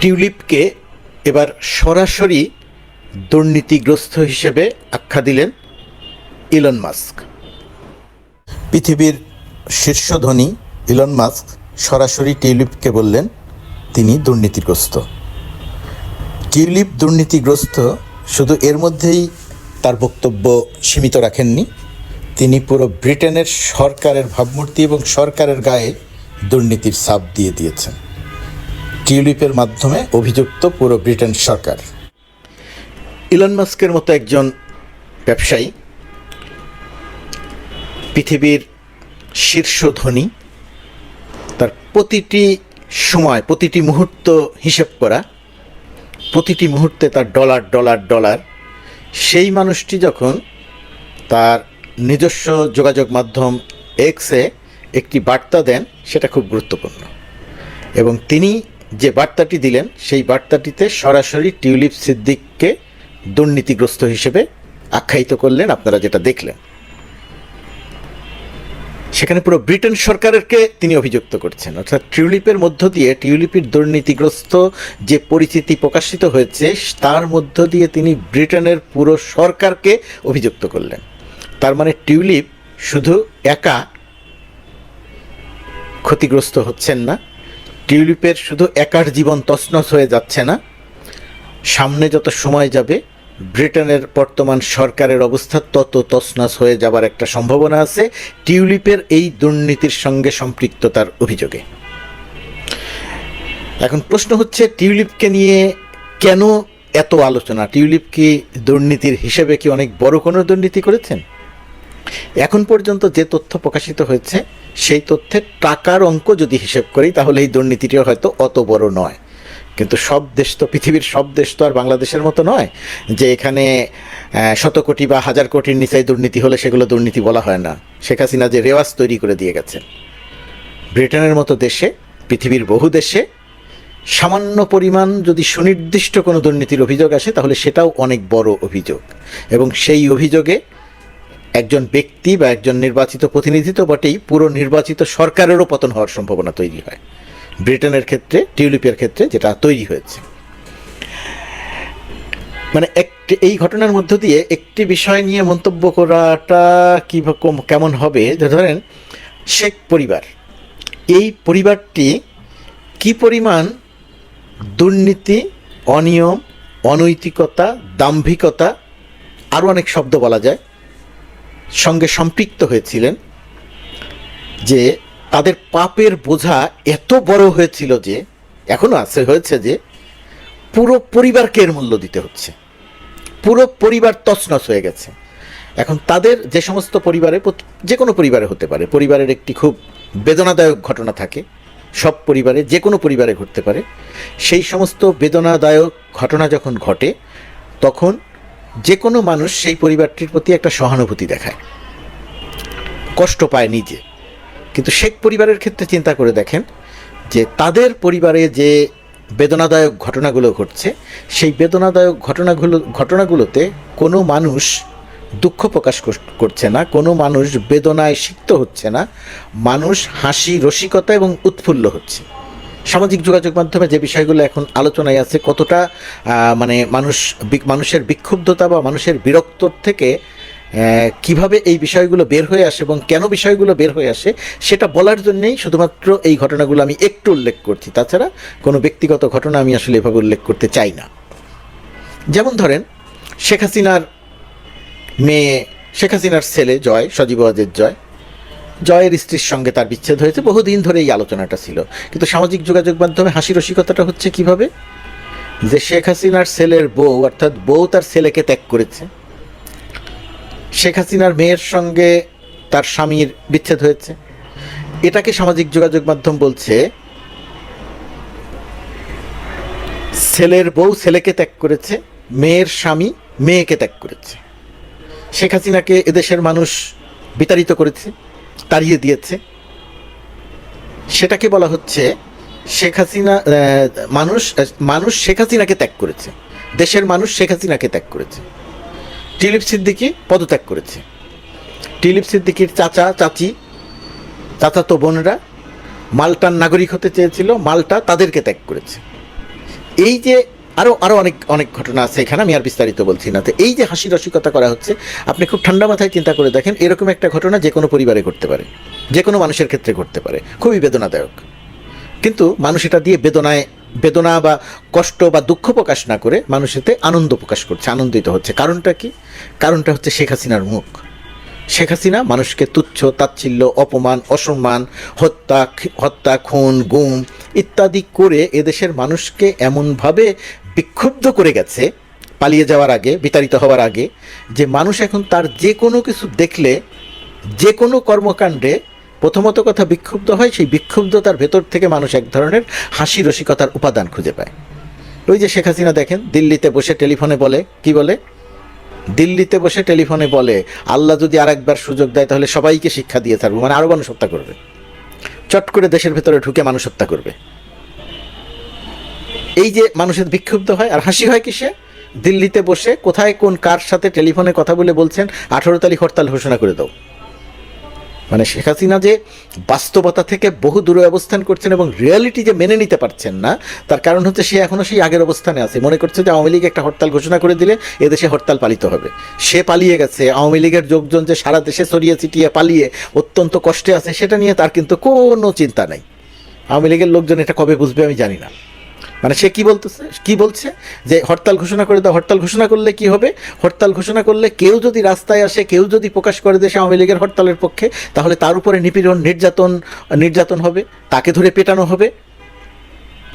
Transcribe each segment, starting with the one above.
টিউলিপকে এবার সরাসরি দুর্নীতিগ্রস্ত হিসেবে আখ্যা দিলেন ইলন মাস্ক। পৃথিবীর শীর্ষ ধনী ইলন মাস্ক সরাসরি টিউলিপকে বললেন তিনি দুর্নীতিগ্রস্ত। টিউলিপ দুর্নীতিগ্রস্ত শুধু এর মধ্যেই তার বক্তব্য সীমিত রাখেননি, তিনি পুরো ব্রিটেনের সরকারের ভাবমূর্তি এবং সরকারের গায়ে দুর্নীতির ছাপ দিয়ে দিয়েছেন। টিউলিপের মাধ্যমে অভিযুক্ত পুরো ব্রিটেন সরকার। ইলন মাস্কের মতো একজন ব্যবসায়ী, পৃথিবীর শীর্ষ ধনী, তার প্রতিটি সময় প্রতিটি মুহূর্ত হিসেব করা, প্রতিটি মুহূর্তে তার ডলার ডলার ডলার, সেই মানুষটি যখন তার নিজস্ব যোগাযোগ মাধ্যম এক্সে একটি বার্তা দেন, সেটা খুব গুরুত্বপূর্ণ। এবং তিনি যে বার্তাটি দিলেন সেই বার্তাটিতে সরাসরি টিউলিপ সিদ্দিককে দুর্নীতিগ্রস্ত হিসেবে আখ্যায়িত করলেন। আপনারা যেটা দেখলেন, সেখানে পুরো ব্রিটেন সরকারকে তিনি অভিযুক্ত করছেন। অর্থাৎ টিউলিপের মধ্য দিয়ে টিউলিপের দুর্নীতিগ্রস্ত যে পরিচিতি প্রকাশিত হয়েছে তার মধ্য দিয়ে তিনি ব্রিটেনের পুরো সরকারকে অভিযুক্ত করলেন। তার মানে টিউলিপ শুধু একা ক্ষতিগ্রস্ত হচ্ছেন না, টিউলিপের শুধু একার জীবন তছনছ হয়ে যাচ্ছে না, সামনে যত সময় যাবে ব্রিটেনের বর্তমান সরকারের অবস্থা তত তছনছ হয়ে যাবার একটা সম্ভাবনা আছে টিউলিপের এই দুর্নীতির সঙ্গে সম্পৃক্ততার অভিযোগে। এখন প্রশ্ন হচ্ছে, টিউলিপকে নিয়ে কেন এত আলোচনা? টিউলিপ কি দুর্নীতির হিসেবে কি অনেক বড় কোনো দুর্নীতি করেছেন? এখন পর্যন্ত যে তথ্য প্রকাশিত হয়েছে সেই তথ্যের টাকার অঙ্ক যদি হিসেব করি তাহলে এই দুর্নীতিটিও হয়তো অত বড় নয়। কিন্তু সব দেশ তো, পৃথিবীর সব দেশ তো আর বাংলাদেশের মতো নয় যে এখানে শত কোটি বা হাজার কোটির নিচে দুর্নীতি হলে সেগুলো দুর্নীতি বলা হয় না। শেখ হাসিনা যে রেওয়াজ তৈরি করে দিয়ে গেছেন, ব্রিটেনের মতো দেশে, পৃথিবীর বহু দেশে সামান্য পরিমাণ যদি সুনির্দিষ্ট কোনো দুর্নীতির অভিযোগ আসে তাহলে সেটাও অনেক বড় অভিযোগ, এবং সেই অভিযোগে একজন ব্যক্তি বা একজন নির্বাচিত প্রতিনিধি তো বটেই, পুরো নির্বাচিত সরকারেরও পতন হওয়ার সম্ভাবনা তৈরি হয়। ব্রিটেনের ক্ষেত্রে, টিউলিপের ক্ষেত্রে যেটা তৈরি হয়েছে, মানে এই ঘটনার মধ্য দিয়ে একটি বিষয় নিয়ে মন্তব্য করাটা কেমন হবে, যে ধরেন শেখ পরিবার, এই পরিবারটি কি পরিমাণ দুর্নীতি, অনিয়ম, অনৈতিকতা, দাম্ভিকতা, আরও অনেক শব্দ বলা যায়, সঙ্গে সম্পৃক্ত হয়েছিলেন, যে তাদের পাপের বোঝা এত বড় হয়েছিল যে, এখনও হয়েছে যে পুরো পরিবারকে এর মূল্য দিতে হচ্ছে। পুরো পরিবার তছনছ হয়ে গেছে। এখন তাদের যে সমস্ত পরিবারে, যে কোনো পরিবারে হতে পারে, পরিবারের একটি খুব বেদনাদায়ক ঘটনা থাকে, সব পরিবারে, যে কোনো পরিবারে ঘটতে পারে, সেই সমস্ত বেদনাদায়ক ঘটনা যখন ঘটে তখন যে কোনো মানুষ সেই পরিবারটির প্রতি একটা সহানুভূতি দেখায়, কষ্ট পায় নিজে। কিন্তু শেখ পরিবারের ক্ষেত্রে চিন্তা করে দেখেন যে তাদের পরিবারে যে বেদনাদায়ক ঘটনাগুলো ঘটছে, সেই বেদনাদায়ক ঘটনাগুলোতে কোনো মানুষ দুঃখ প্রকাশ করছে না, কোনো মানুষ বেদনায় সিক্ত হচ্ছে না, মানুষ হাসি, রসিকতা এবং উৎফুল্ল হচ্ছে। সামাজিক যোগাযোগ মাধ্যমে যে বিষয়গুলো এখন আলোচনায় আছে, কতটা মানুষের বিক্ষুব্ধতা বা মানুষের বিরক্তর থেকে কিভাবে এই বিষয়গুলো বের হয়ে আসে এবং কেন বিষয়গুলো বের হয়ে আসে সেটা বলার জন্যেই শুধুমাত্র এই ঘটনাগুলো আমি একটু উল্লেখ করছি। তাছাড়া কোনো ব্যক্তিগত ঘটনা আমি আসলে এভাবে উল্লেখ করতে চাই না। যেমন ধরেন শেখ হাসিনার মেয়ে, শেখ হাসিনার ছেলে জয়, সজীব ওয়াজেদ জয়ের স্ত্রীর সঙ্গে তার বিচ্ছেদ হয়েছে, বহুদিন ধরে এই আলোচনাটা ছিল। কিন্তু সামাজিক যোগাযোগ মাধ্যমে হাসি রসিকতাটা হচ্ছে কিভাবে, যে শেখ হাসিনার ছেলের বউ, অর্থাৎ বউ তার ছেলেকে ত্যাগ করেছে, শেখ হাসিনার মেয়ের সঙ্গে তার স্বামীর বিচ্ছেদ হয়েছে, এটাকে সামাজিক যোগাযোগ মাধ্যম বলছে ছেলের বউ ছেলেকে ত্যাগ করেছে, মেয়ের স্বামী মেয়েকে ত্যাগ করেছে। শেখ হাসিনাকে এদেশের মানুষ বিতাড়িত করেছে, তাড়িয়ে দিয়েছে, সেটাকে বলা হচ্ছে শেখ হাসিনা, মানুষ শেখ হাসিনাকে ত্যাগ করেছে, দেশের মানুষ শেখ হাসিনাকে ত্যাগ করেছে। টিউলিপ সিদ্দিকী পদত্যাগ করেছে, টিউলিপ সিদ্দিকীর চাচা চাচি, চাচাতো বোনরা মাল্টার নাগরিক হতে চেয়েছিল, মাল্টা তাদেরকে ত্যাগ করেছে। এই যে আরও আরও অনেক অনেক ঘটনা আছে এখানে, আমি আর বিস্তারিত বলছি না। তো এই যে হাসি রসিকতা করা হচ্ছে, আপনি খুব ঠান্ডা মাথায় চিন্তা করে দেখেন, এরকম একটা ঘটনা যে কোনো পরিবারে ঘটতে পারে, যে কোনো মানুষের ক্ষেত্রে ঘটতে পারে, খুবই বেদনাদায়ক। কিন্তু মানুষ এটা দিয়ে বেদনা বা কষ্ট বা দুঃখ প্রকাশ না করে মানুষ এতে আনন্দ প্রকাশ করছে, আনন্দিত হচ্ছে। কারণটা কি? কারণটা হচ্ছে শেখ হাসিনার মুখ। শেখ হাসিনা মানুষকে তুচ্ছ তাচ্ছিল্য, অপমান, অসম্মান, হত্যা, খুন, গুম ইত্যাদি করে এদেশের মানুষকে এমনভাবে বিক্ষুব্ধ করে গেছে পালিয়ে যাওয়ার আগে, বিতাড়িত হওয়ার আগে, যে মানুষ এখন তার যে কোনো কিছু দেখলে, যে কোনো কর্মকাণ্ডে প্রথমত কথা বিক্ষুব্ধ হয়। সেই বিক্ষুব্ধতার ভেতর থেকে মানুষ এক ধরনের হাসি রসিকতার উপাদান খুঁজে পায়। ওই যে শেখ হাসিনা দেখেন দিল্লিতে বসে টেলিফোনে বলে, কি বলে? দিল্লিতে বসে টেলিফোনে বলে, আল্লাহ যদি আর একবার সুযোগ দেয় তাহলে সবাইকে শিক্ষা দিয়ে থাকবো, মানে আরও মানুষ হত্যা করবে, চট করে দেশের ভেতরে ঢুকে মানুষ হত্যা করবে। এই যে মানুষের বিক্ষুব্ধ হয় আর হাসি হয় কিসে? দিল্লিতে বসে কোথায় কোন কার সাথে টেলিফোনে কথা বলে বলছেন 18 তারিখ হরতাল ঘোষণা করে দাও। মানে শেখ হাসিনা যে বাস্তবতা থেকে বহু দূরে অবস্থান করছেন এবং রিয়ালিটি যে মেনে নিতে পারছেন না, তার কারণ হচ্ছে সে এখনও সেই আগের অবস্থানে আছে। মনে করছে যে আওয়ামী লীগ একটা হরতাল ঘোষণা করে দিলে এদেশে হরতাল পালিত হবে। সে পালিয়ে গেছে, আওয়ামী লীগের লোকজন যে সারা দেশে ছড়িয়ে ছিটিয়ে পালিয়ে অত্যন্ত কষ্টে আছে, সেটা নিয়ে তার কিন্তু কোনো চিন্তা নেই। আওয়ামী লীগের লোকজন এটা কবে বুঝবে আমি জানি না। মানে সে কি বলছে যে হরতাল ঘোষণা করে দাও। হরতাল ঘোষণা করলে কি হবে? হরতাল ঘোষণা করলে কেউ যদি রাস্তায় আসে, কেউ যদি প্রকাশ করে দেশে আওয়ামী লীগের হরতালের পক্ষে, তাহলে তার উপরে নিপীড়ন, নির্যাতন হবে, তাকে ধরে পেটানো হবে,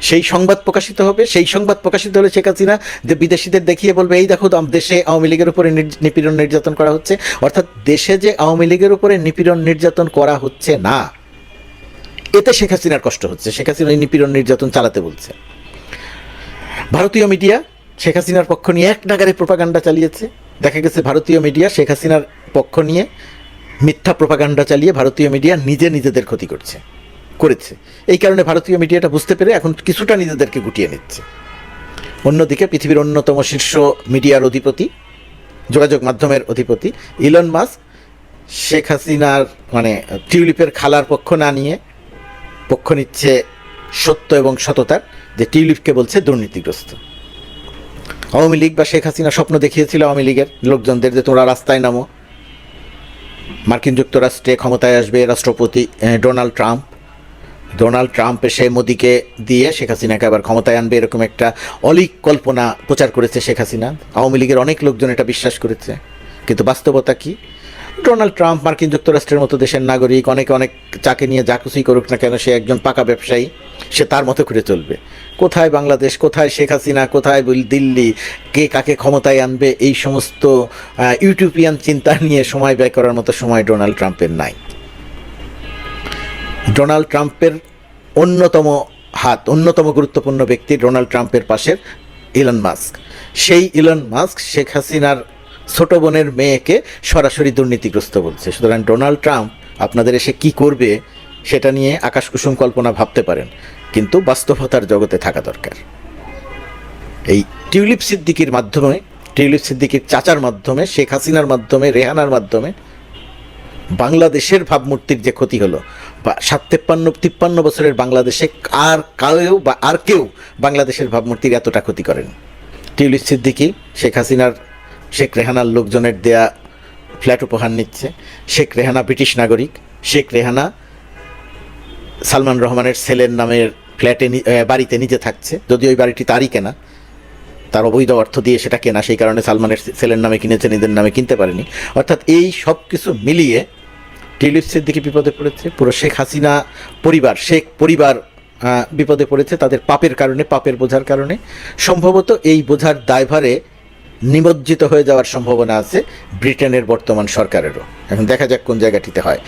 সেই সংবাদ প্রকাশিত হবে। সেই সংবাদ প্রকাশিত হলে শেখ হাসিনা যে বিদেশিদের দেখিয়ে বলবে, এই দেখো দেশে আওয়ামী লীগের উপরে নিপীড়ন নির্যাতন করা হচ্ছে। অর্থাৎ দেশে যে আওয়ামী লীগের উপরে নিপীড়ন নির্যাতন করা হচ্ছে না, এতে শেখ হাসিনার কষ্ট হচ্ছে। শেখ হাসিনা নিপীড়ন নির্যাতন চালাতে বলছে। ভারতীয় মিডিয়া শেখ হাসিনার পক্ষ নিয়ে এক নাগারে প্রোপাগান্ডা চালিয়েছে। দেখা গেছে ভারতীয় মিডিয়া শেখ হাসিনার পক্ষ নিয়ে মিথ্যা প্রোপাগান্ডা চালিয়ে ভারতীয় মিডিয়া নিজেদের ক্ষতি করেছে। এই কারণে ভারতীয় মিডিয়াটা বুঝতে পেরে এখন কিছুটা নিজেদেরকে গুটিয়ে নিচ্ছে। অন্যদিকে পৃথিবীর অন্যতম শীর্ষ মিডিয়ার অধিপতি, যোগাযোগ মাধ্যমের অধিপতি ইলন মাস্ক শেখ হাসিনার মানে টিউলিপের খালার পক্ষ না নিয়ে পক্ষ নিচ্ছে সত্য এবং সততার, যে টিউলিপকে বলছে দুর্নীতিগ্রস্ত। আওয়ামী লীগ বা শেখ হাসিনা স্বপ্ন দেখিয়েছিল আওয়ামী লীগের লোকজনদের যে তোমরা রাস্তায় নামো, মার্কিন যুক্তরাষ্ট্রে ক্ষমতায় আসবে রাষ্ট্রপতি ডোনাল্ড ট্রাম্প এসে মোদিকে দিয়ে শেখ হাসিনাকে আবার ক্ষমতায় আনবে, এরকম একটা অলীক কল্পনা প্রচার করেছে শেখ হাসিনা। আওয়ামী লীগের অনেক লোকজন এটা বিশ্বাস করেছে। কিন্তু বাস্তবতা কি? ডোনাল্ড ট্রাম্প মার্কিন যুক্তরাষ্ট্রের মতো দেশের নাগরিক, অনেক চাকে নিয়ে যা কিছুই করুক না কেন, সে একজন পাকা ব্যবসায়ী, সে তার মতো করে চলবে। কোথায় বাংলাদেশ, কোথায় শেখ হাসিনা, কোথায় দিল্লি, কে কাকে ক্ষমতায় আনবে, এই সমস্ত ইউটোপিয়ান চিন্তা নিয়ে সময় ব্যয় করার মতো সময় ডোনাল্ড ট্রাম্পের নাই। ডোনাল্ড ট্রাম্পের অন্যতম গুরুত্বপূর্ণ ব্যক্তি ডোনাল্ড ট্রাম্পের পাশের ইলন মাস্ক। সেই ইলন মাস্ক শেখ হাসিনার ছোট বোনের মেয়েকে সরাসরি দুর্নীতিগ্রস্ত বলছে। সুতরাং ডোনাল্ড ট্রাম্প আপনাদের এসে কি করবে সেটা নিয়ে আকাশকুসুম কল্পনা ভাবতে পারেন, কিন্তু বাস্তবতার জগতে থাকা দরকার। এই টিউলিপ সিদ্দিকির চাচার মাধ্যমে, শেখ হাসিনার মাধ্যমে, রেহানার মাধ্যমে বাংলাদেশের ভাবমূর্তির যে ক্ষতি হলো, বা 53 বছরের বাংলাদেশে আর কেউ বাংলাদেশের ভাবমূর্তির এতটা ক্ষতি করেন। টিউলিপ সিদ্দিকি শেখ রেহানার লোকজনের দেয়া ফ্ল্যাট উপহার নিচ্ছে। শেখ রেহানা ব্রিটিশ নাগরিক। শেখ রেহানা সালমান রহমানের ছেলের নামের বাড়িতে নিজে থাকছে, যদিও ওই বাড়িটি তারই কেনা, তার অবৈধ অর্থ দিয়ে সেটা কেনা, সেই কারণে সালমানের ছেলের নামে কিনেছে, নিজের নামে কিনতে পারেনি। অর্থাৎ এই সব কিছু মিলিয়ে টিউলিপ সিদ্দিকি বিপদে পড়েছে, পুরো শেখ পরিবার বিপদে পড়েছে তাদের পাপের কারণে, পাপের বোঝার কারণে। সম্ভবত এই বোঝার দায়ভারে নিমজ্জিত হয়ে যাওয়ার সম্ভাবনা আছে ব্রিটেনের বর্তমান সরকারেরও। এখন দেখা যাক কোন জায়গাটিতে হয়।